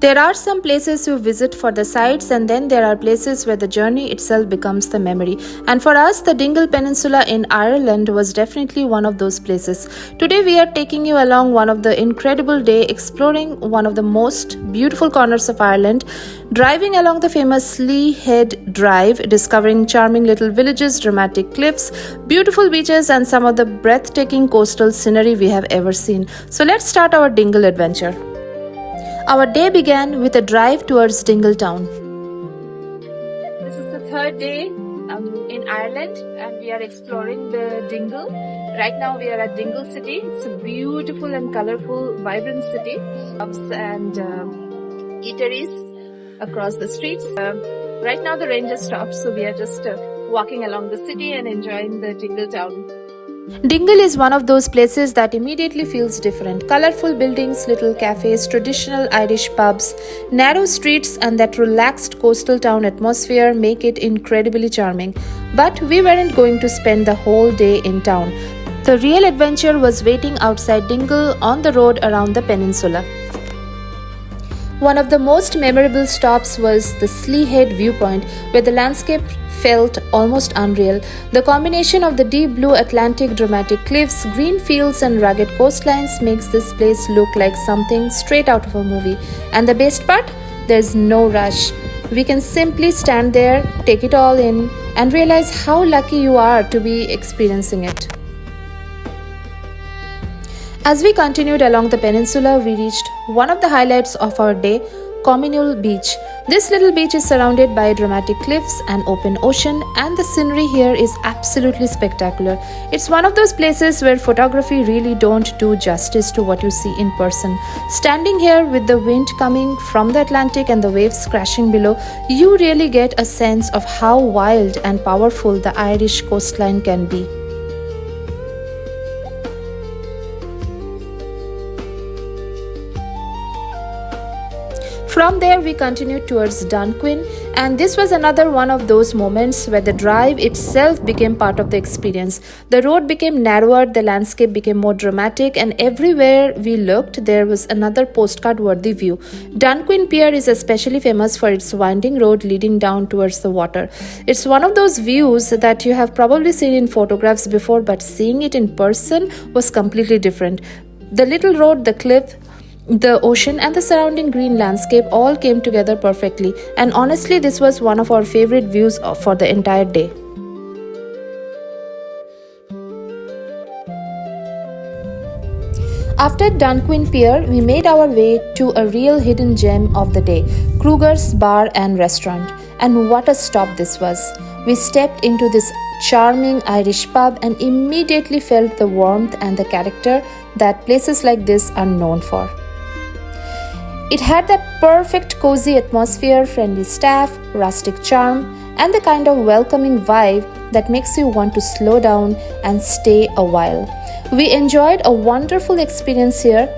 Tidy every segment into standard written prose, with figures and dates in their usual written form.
There are some places you visit for the sights, and then there are places where the journey itself becomes the memory. And for us, the Dingle Peninsula in Ireland was definitely one of those places. Today we are taking you along one of the incredible day exploring one of the most beautiful corners of Ireland, driving along the famous Slieve Head Drive, discovering charming little villages, dramatic cliffs, beautiful beaches, and some of the breathtaking coastal scenery we have ever seen. So let's start our Dingle adventure. Our day began with a drive towards Dingle town. This is the third day in Ireland, and we are exploring the Dingle. Right now we are at Dingle city. It's a beautiful and colorful, vibrant city. Shops and eateries across the streets. Right now the rain just stopped, so we are just walking along the city and enjoying the Dingle town. Dingle is one of those places that immediately feels different. Colorful buildings, little cafes, traditional Irish pubs, narrow streets, and that relaxed coastal town atmosphere make it incredibly charming. But we weren't going to spend the whole day in town. The real adventure was waiting outside Dingle on the road around the peninsula. One of the most memorable stops was the Slieve Head viewpoint, where the landscape felt almost unreal. The combination of the deep blue Atlantic, dramatic cliffs, green fields, and rugged coastlines makes this place look like something straight out of a movie. And the best part? There's no rush. We can simply stand there, take it all in, and realize how lucky you are to be experiencing it. As we continued along the peninsula, we reached one of the highlights of our day, Communal Beach. This little beach is surrounded by dramatic cliffs and open ocean, and the scenery here is absolutely spectacular. It's one of those places where photography really don't do justice to what you see in person. Standing here with the wind coming from the Atlantic and the waves crashing below, you really get a sense of how wild and powerful the Irish coastline can be. From there we continued towards Dunquin, and this was another one of those moments where the drive itself became part of the experience. The road became narrower, the landscape became more dramatic, and everywhere we looked there was another postcard-worthy view. Dunquin Pier is especially famous for its winding road leading down towards the water. It's one of those views that you have probably seen in photographs before, but seeing it in person was completely different. The little road, the cliff, the ocean, and the surrounding green landscape all came together perfectly, and honestly this was one of our favorite views for the entire day. After Dunquin Pier, we made our way to a real hidden gem of the day, Kruger's Bar and Restaurant. And what a stop this was. We stepped into this charming Irish pub and immediately felt the warmth and the character that places like this are known for. It had that perfect cozy atmosphere, friendly staff, rustic charm, and the kind of welcoming vibe that makes you want to slow down and stay a while. We enjoyed a wonderful experience here,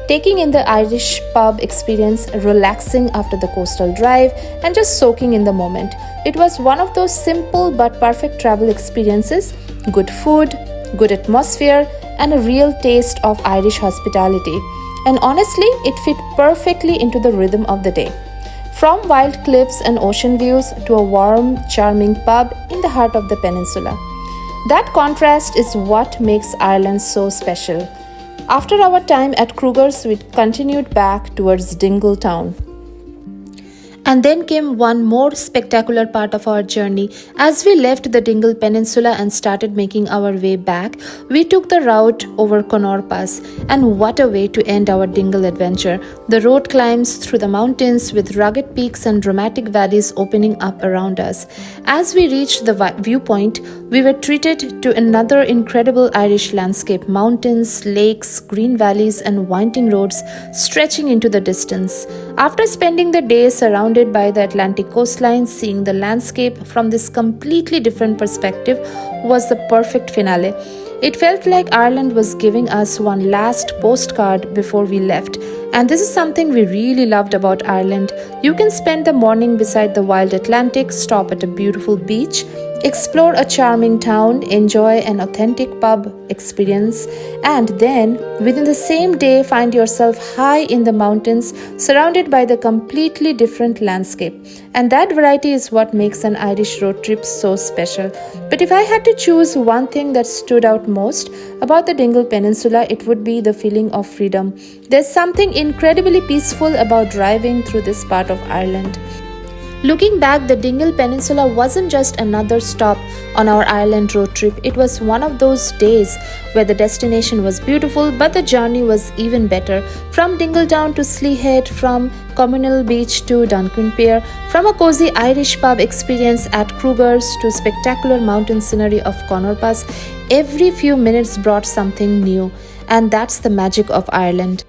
taking in the Irish pub experience, relaxing after the coastal drive, and just soaking in the moment. It was one of those simple but perfect travel experiences: good food, good atmosphere, and a real taste of Irish hospitality. And honestly, it fit perfectly into the rhythm of the day. From wild cliffs and ocean views to a warm, charming pub in the heart of the peninsula. That contrast is what makes Ireland so special. After our time at Kruger's, we continued back towards Dingle town. And then came one more spectacular part of our journey. As we left the Dingle Peninsula and started making our way back, we took the route over Connor Pass. And what a way to end our Dingle adventure. The road climbs through the mountains with rugged peaks and dramatic valleys opening up around us. As we reached the viewpoint, we were treated to another incredible Irish landscape: mountains, lakes, green valleys, and winding roads stretching into the distance. After spending the day surrounded by the Atlantic coastline, seeing the landscape from this completely different perspective was the perfect finale. It felt like Ireland was giving us one last postcard before we left, and this is something we really loved about Ireland. You can spend the morning beside the wild Atlantic, stop at a beautiful beach, explore a charming town, enjoy an authentic pub experience, and then within the same day find yourself high in the mountains surrounded by the completely different landscape. And that variety is what makes an Irish road trip so special. But if I had to choose one thing that stood out most about the Dingle Peninsula, it would be the feeling of freedom. There's something incredibly peaceful about driving through this part of Ireland. Looking back, the Dingle Peninsula wasn't just another stop on our Ireland road trip. It was one of those days where the destination was beautiful, but the journey was even better. From Dingletown to Sleehead, from Communal Beach to Dunquin, from a cozy Irish pub experience at Kruger's to spectacular mountain scenery of Connor Pass, every few minutes brought something new. And that's the magic of Ireland.